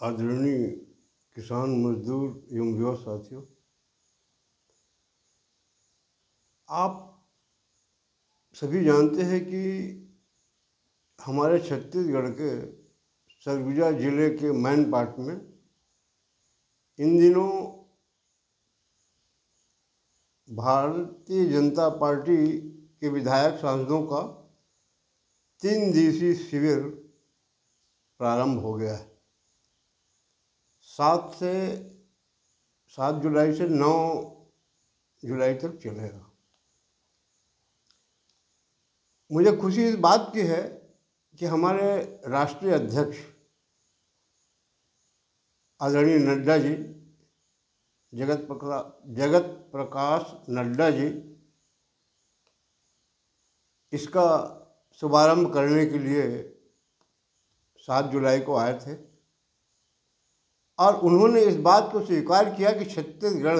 आदरणीय किसान मजदूर एवं युवा साथियों, आप सभी जानते हैं कि हमारे छत्तीसगढ़ के सरगुजा जिले के मैन पार्ट में इन दिनों भारतीय जनता पार्टी के विधायक सांसदों का 3 दिवसीय शिविर प्रारंभ हो गया है। 7 जुलाई से 9 जुलाई तक चलेगा। मुझे खुशी इस बात की है कि हमारे राष्ट्रीय अध्यक्ष आदरणीय नड्डा जी, जगत प्रकाश नड्डा जी इसका शुभारंभ करने के लिए 7 जुलाई को आए थे और उन्होंने इस बात को स्वीकार किया कि छत्तीसगढ़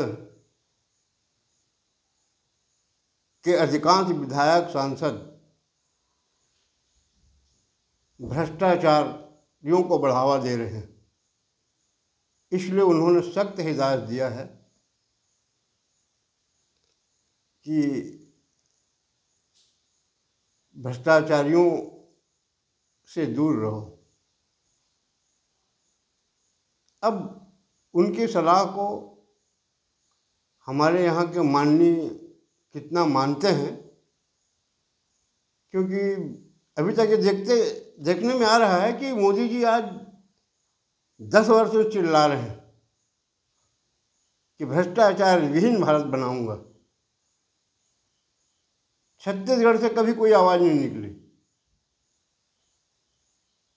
के अधिकांश विधायक सांसद भ्रष्टाचारियों को बढ़ावा दे रहे हैं। इसलिए उन्होंने सख्त हिदायत दिया है कि भ्रष्टाचारियों से दूर रहो। अब उनकी सलाह को हमारे यहाँ के माननीय कितना मानते हैं, क्योंकि अभी तक ये देखने में आ रहा है कि मोदी जी आज 10 वर्ष से चिल्ला रहे हैं कि भ्रष्टाचार विहीन भारत बनाऊंगा। छत्तीसगढ़ से कभी कोई आवाज़ नहीं निकली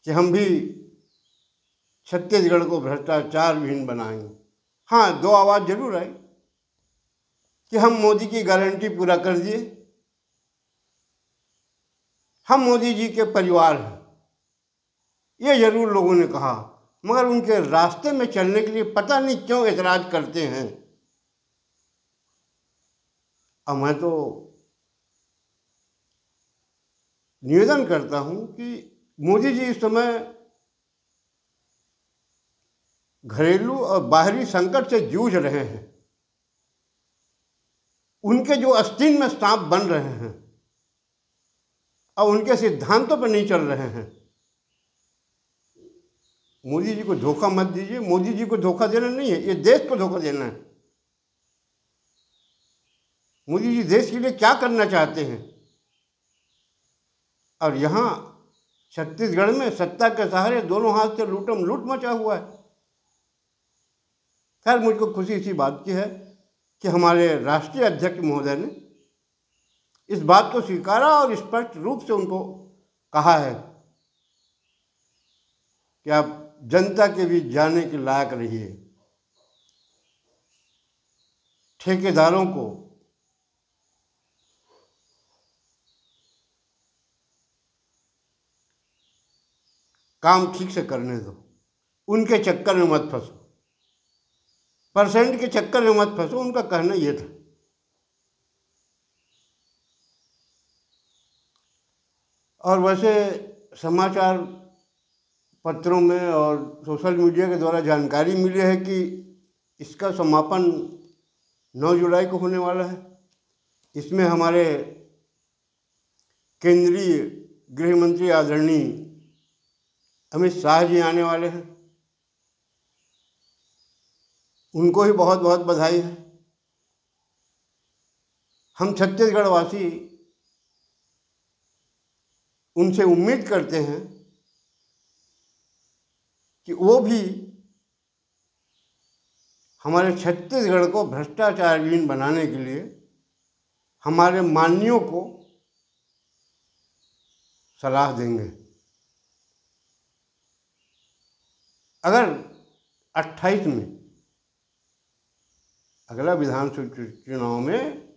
कि हम भी छत्तीसगढ़ को भ्रष्टाचार विहीन बनाएंगे। हाँ, 2 आवाज़ जरूर आई कि हम मोदी की गारंटी पूरा कर दिए, हम मोदी जी के परिवार हैं, ये जरूर लोगों ने कहा। मगर उनके रास्ते में चलने के लिए पता नहीं क्यों ऐतराज करते हैं। अब मैं तो निवेदन करता हूं कि मोदी जी इस समय घरेलू और बाहरी संकट से जूझ रहे हैं। उनके जो आस्तीन में सांप बन रहे हैं और उनके सिद्धांतों पर नहीं चल रहे हैं। मोदी जी को धोखा मत दीजिए। मोदी जी को धोखा देना नहीं है, ये देश को धोखा देना है। मोदी जी देश के लिए क्या करना चाहते हैं, और यहाँ छत्तीसगढ़ में सत्ता के सहारे दोनों हाथ से लूटम लूट मचा हुआ है। खैर, मुझको खुशी इसी बात की है कि हमारे राष्ट्रीय अध्यक्ष महोदय ने इस बात को स्वीकारा और स्पष्ट रूप से उनको कहा है कि आप जनता के बीच जाने के लायक रहिए। ठेकेदारों को काम ठीक से करने दो, उनके चक्कर में मत फंसो, परसेंट के चक्कर में मत फंसो। उनका कहना ये था। और वैसे समाचार पत्रों में और सोशल मीडिया के द्वारा जानकारी मिली है कि इसका समापन 9 जुलाई को होने वाला है। इसमें हमारे केंद्रीय गृह मंत्री आदरणीय अमित शाह जी आने वाले हैं। उनको ही बहुत बहुत बधाई है। हम छत्तीसगढ़ वासी उनसे उम्मीद करते हैं कि वो भी हमारे छत्तीसगढ़ को भ्रष्टाचार विहीन बनाने के लिए हमारे माननीयों को सलाह देंगे। अगर 28 में अगला विधानसभा चुनाव में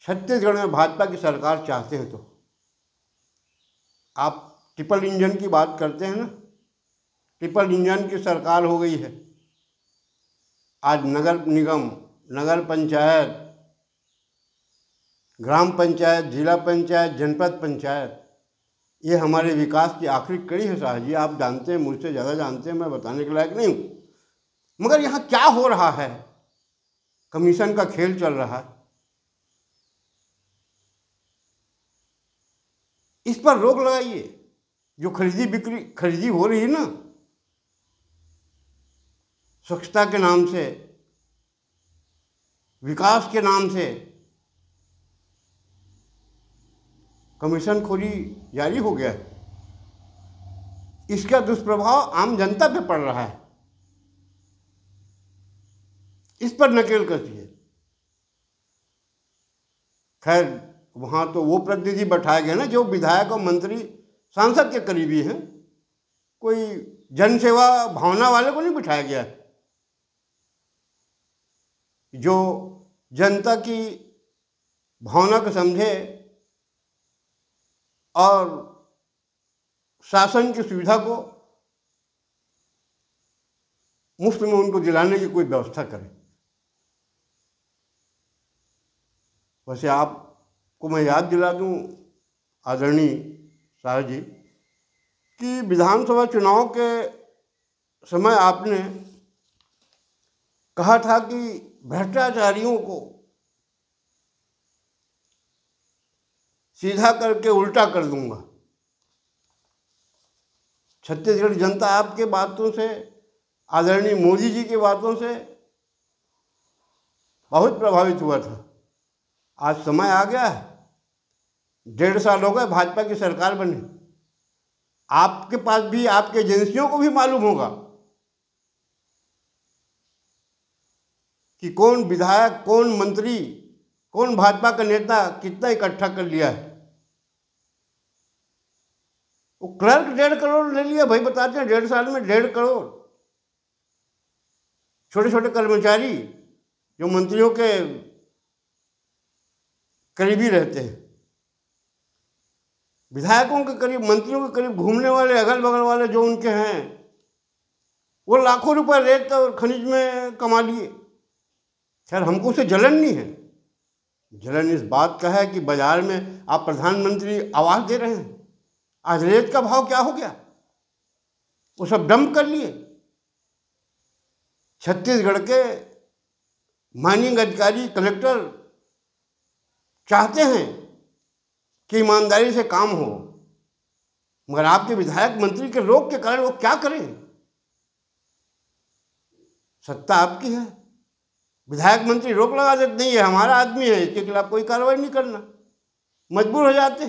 छत्तीसगढ़ में भाजपा की सरकार चाहते हैं तो आप ट्रिपल इंजन की बात करते हैं ना, ट्रिपल इंजन की सरकार हो गई है। आज नगर निगम, नगर पंचायत, ग्राम पंचायत, जिला पंचायत, जनपद पंचायत ये हमारे विकास की आखिरी कड़ी है शाह जी। आप जानते हैं, मुझसे ज़्यादा जानते हैं, मैं बताने के लायक नहीं हूँ। मगर यहाँ क्या हो रहा है? कमीशन का खेल चल रहा है। इस पर रोक लगाइए। जो खरीदी हो रही है ना, स्वच्छता के नाम से, विकास के नाम से कमीशन खोरी जारी हो गया है। इसका दुष्प्रभाव आम जनता पे पड़ रहा है। इस पर नकेल कसिए। खैर, वहाँ तो वो प्रतिनिधि बैठाए गए ना जो विधायक और मंत्री सांसद के करीबी हैं। कोई जनसेवा भावना वाले को नहीं बिठाया गया, जो जनता की भावना को समझे और शासन की सुविधा को मुफ्त में उनको दिलाने की कोई व्यवस्था करे। वैसे आपको मैं याद दिला दूं आदरणीय शाह जी कि विधानसभा चुनाव के समय आपने कहा था कि भ्रष्टाचारियों को सीधा करके उल्टा कर दूंगा। छत्तीसगढ़ जनता आपके बातों से, आदरणीय मोदी जी की बातों से बहुत प्रभावित हुआ था। आज समय आ गया है, 1.5 साल हो गए भाजपा की सरकार बने। आपके पास भी, आपके एजेंसियों को भी मालूम होगा कि कौन विधायक, कौन मंत्री, कौन भाजपा का नेता कितना इकट्ठा कर लिया है। वो क्लर्क 1.5 करोड़ ले लिया भाई, बताते हैं 1.5 साल में 1.5 करोड़। छोटे छोटे कर्मचारी जो मंत्रियों के करीबी रहते हैं, विधायकों के करीब, मंत्रियों के करीब घूमने वाले, अगल बगल वाले जो उनके हैं, वो लाखों रुपए रेत और खनिज में कमा लिए। खैर, हमको उसे जलन नहीं है। जलन इस बात का है कि बाजार में आप प्रधानमंत्री आवास दे रहे हैं, आज रेत का भाव क्या हो गया, वो सब डंप कर लिए। छत्तीसगढ़ के माइनिंग अधिकारी, कलेक्टर चाहते हैं कि ईमानदारी से काम हो, मगर आपके विधायक मंत्री के रोक के कारण वो क्या करें? सत्ता आपकी है, विधायक मंत्री रोक लगा देते, नहीं है हमारा आदमी है, इसके खिलाफ कोई कार्रवाई नहीं करना, मजबूर हो जाते।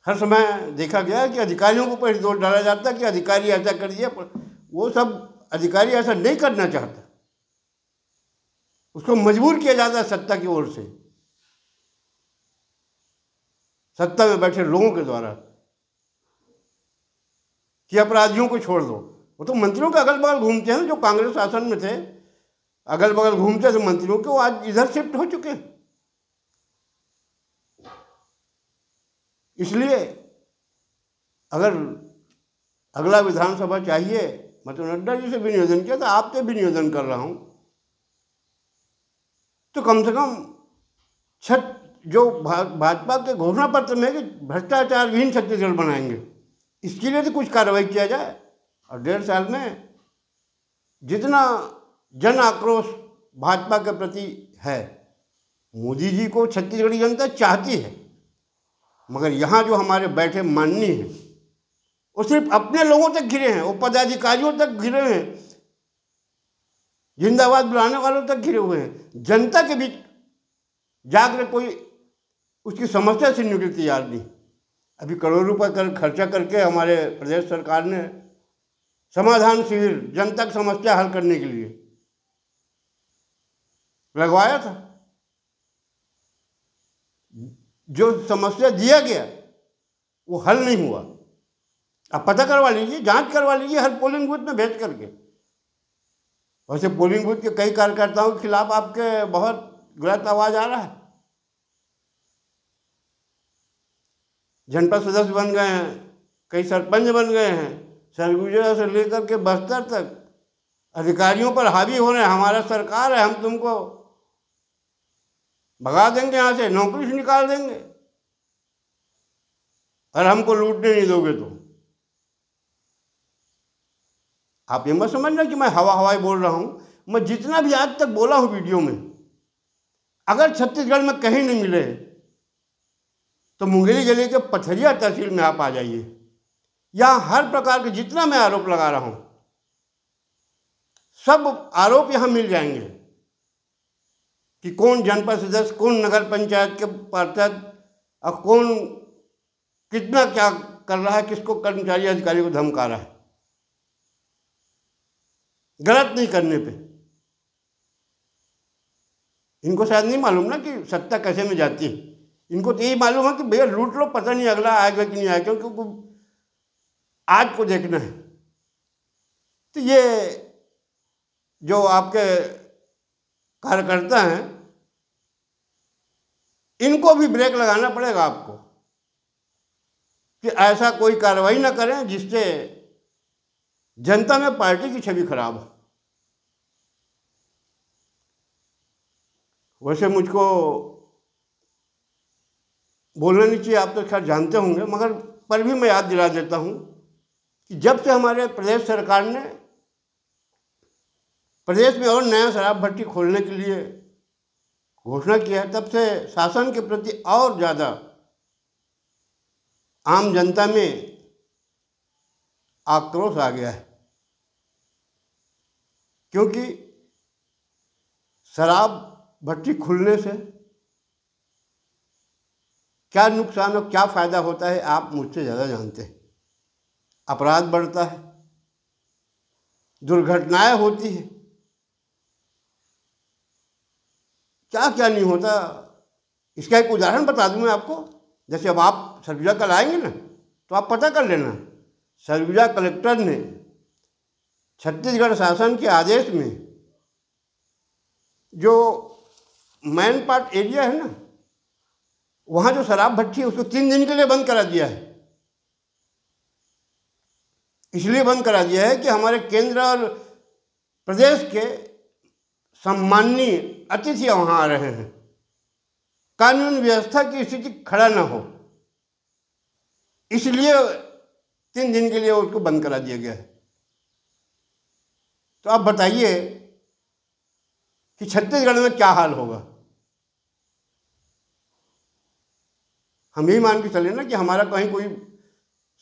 हर समय देखा गया है कि अधिकारियों के ऊपर दोष डाला जाता है कि अधिकारी ऐसा कर दिया, वो सब अधिकारी ऐसा नहीं करना चाहता, उसको मजबूर किया जाता है सत्ता की ओर से, सत्ता में बैठे लोगों के द्वारा, कि अपराधियों को छोड़ दो। वो तो मंत्रियों के अगल बगल घूमते हैं, जो कांग्रेस शासन में थे अगल बगल घूमते थे मंत्रियों के, वो आज इधर शिफ्ट हो चुके हैं। इसलिए अगर अगला विधानसभा चाहिए, मैं तो नड्डा जी से भी निवेदन किया था, आपसे भी निवेदन कर रहा हूं, तो कम से कम जो भाजपा के घोषणा पत्र में कि भ्रष्टाचार विहीन छत्तीसगढ़ बनाएंगे, इसके लिए तो कुछ कार्रवाई किया जाए। और 1.5 साल में जितना जन आक्रोश भाजपा के प्रति है, मोदी जी को छत्तीसगढ़ी जनता चाहती है, मगर यहाँ जो हमारे बैठे माननीय हैं, वो सिर्फ अपने लोगों तक घिरे हैं, वो पदाधिकारियों तक घिरे हैं, जिंदाबाद बुलाने वालों तक घिरे हुए हैं। जनता के बीच जाकर कोई उसकी समस्या से निकलने तैयार नहीं। अभी करोड़ों रुपए खर्चा करके हमारे प्रदेश सरकार ने समाधान शिविर, जनता की समस्या हल करने के लिए लगवाया था। जो समस्या दिया गया वो हल नहीं हुआ। आप पता करवा लीजिए, जांच करवा लीजिए हर पोलिंग बूथ में भेज करके। वैसे पोलिंग बूथ के कई कार्यकर्ताओं के खिलाफ आपके बहुत गलत आवाज आ रहा है। जनपद सदस्य बन गए हैं, कई सरपंच बन गए हैं, सरगुजा से लेकर के बस्तर तक अधिकारियों पर हावी हो रहे हैं, हमारा सरकार है, हम तुमको भगा देंगे, यहाँ से नौकरी से निकाल देंगे। और हमको लूटने नहीं दोगे तो। आप ये मत समझना कि मैं हवाई बोल रहा हूँ। मैं जितना भी आज तक बोला हूँ वीडियो में, अगर छत्तीसगढ़ में कहीं नहीं मिले तो मुंगेली जिले के पथरिया तहसील में आप आ जाइए। यहाँ हर प्रकार के जितना मैं आरोप लगा रहा हूँ, सब आरोप यहाँ मिल जाएंगे कि कौन जनपद सदस्य, कौन नगर पंचायत के पार्षद और कौन कितना क्या कर रहा है, किसको कर्मचारी अधिकारी को धमका रहा है गलत नहीं करने पे। इनको शायद नहीं मालूम ना कि सत्ता कैसे में जाती है। इनको तो यही मालूम है कि भैया लूट लो, पता नहीं अगला आएगा कि नहीं आएगा, क्योंकि आज को देखना है। तो ये जो आपके कार्यकर्ता हैं, इनको भी ब्रेक लगाना पड़ेगा आपको कि ऐसा कोई कार्रवाई ना करें जिससे जनता में पार्टी की छवि खराब हो। वैसे मुझको बोलना नहीं चाहिए, आप तो खैर जानते होंगे, मगर पर भी मैं याद दिला देता हूँ कि जब से हमारे प्रदेश सरकार ने प्रदेश में और नया शराब भट्टी खोलने के लिए घोषणा किया है, तब से शासन के प्रति और ज़्यादा आम जनता में आक्रोश आ गया है। क्योंकि शराब भट्टी खुलने से क्या नुकसान और क्या फ़ायदा होता है आप मुझसे ज़्यादा जानते हैं। अपराध बढ़ता है, दुर्घटनाएं होती हैं, क्या क्या नहीं होता। इसका एक उदाहरण बता दूं मैं आपको। जैसे अब आप सरगुजा कल आएंगे ना, तो आप पता कर लेना, सरगुजा कलेक्टर ने छत्तीसगढ़ शासन के आदेश में जो मैन पार्ट एरिया है ना, वहाँ जो शराब भट्टी है उसको 3 दिन के लिए बंद करा दिया है। इसलिए बंद करा दिया है कि हमारे केंद्र और प्रदेश के सम्माननीय अतिथि वहाँ आ रहे हैं, कानून व्यवस्था की स्थिति खड़ा ना हो, इसलिए 3 दिन के लिए उसको बंद करा दिया गया है। तो आप बताइए कि छत्तीसगढ़ में क्या हाल होगा। हम यही मान के चले ना कि हमारा कहीं कोई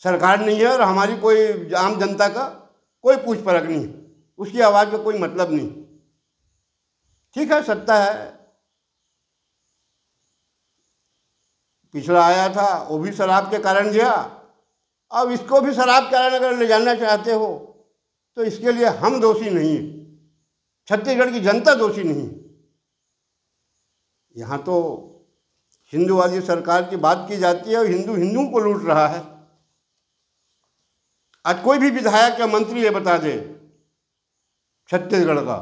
सरकार नहीं है और हमारी कोई आम जनता का कोई पूछ परख नहीं, उसकी आवाज़ का कोई मतलब नहीं। ठीक है, सत्ता है, पिछड़ा आया था वो भी शराब के कारण गया, अब इसको भी शराब के कारण अगर ले जाना चाहते हो तो इसके लिए हम दोषी नहीं हैं, छत्तीसगढ़ की जनता दोषी नहीं। यहाँ तो हिंदूवादी सरकार की बात की जाती है और हिंदू हिंदुओं को लूट रहा है। आज कोई भी विधायक या मंत्री ये बता दे छत्तीसगढ़ का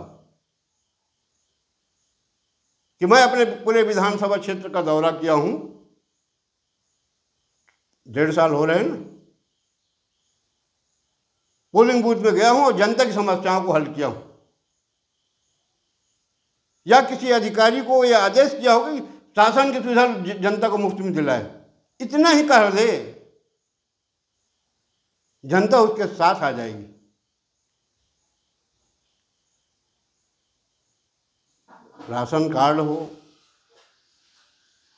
कि मैं अपने पूरे विधानसभा क्षेत्र का दौरा किया हूँ, 1.5 साल हो रहे हैं ना, पोलिंग बूथ में गया हूँ और जनता की समस्याओं को हल किया हूँ, या किसी अधिकारी को यह आदेश किया हो कि शासन की सुविधा जनता को मुफ्त में दिलाए, इतना ही कर दे, जनता उसके साथ आ जाएगी। राशन कार्ड हो,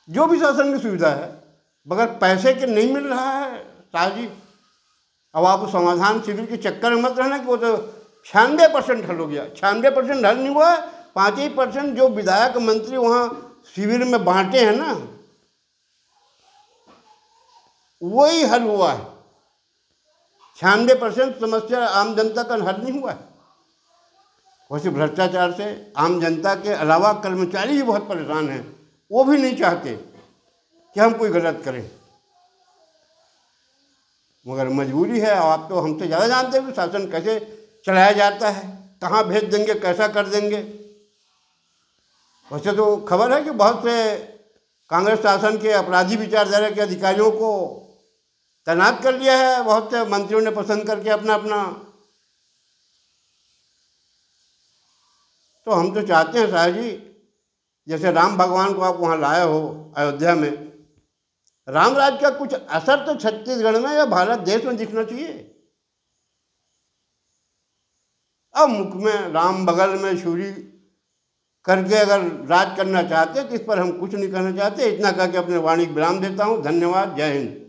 जो भी शासन की सुविधा है, मगर पैसे के नहीं मिल रहा है शाह जी। अब आप समाधान शिविर के चक्कर में मत रहना कि वो तो 96% हल हो गया। 96% हल नहीं हुआ है, 5% जो विधायक मंत्री वहाँ शिविर में बांटे हैं ना, वही हल हुआ है। 96% समस्या आम जनता का हल नहीं हुआ है। वैसे भ्रष्टाचार से आम जनता के अलावा कर्मचारी भी बहुत परेशान हैं, वो भी नहीं चाहते कि हम कोई गलत करें, मगर मजबूरी है। और आप तो हमसे ज़्यादा जानते हैं कि शासन कैसे चलाया जाता है, कहाँ भेज देंगे, कैसा कर देंगे। वैसे तो खबर है कि बहुत से कांग्रेस शासन के अपराधी विचारधारा के अधिकारियों को तैनात कर लिया है, बहुत से मंत्रियों ने पसंद करके अपना अपना। तो हम तो चाहते हैं शाह जी, जैसे राम भगवान को आप वहाँ लाए हो अयोध्या में, राम राज का कुछ असर तो छत्तीसगढ़ में या भारत देश में दिखना चाहिए। अब मुख में राम बगल में छुरी करके अगर राज करना चाहते तो इस पर हम कुछ नहीं कहना चाहते। इतना कह के अपने वाणी विराम देता हूँ। धन्यवाद। जय हिंद।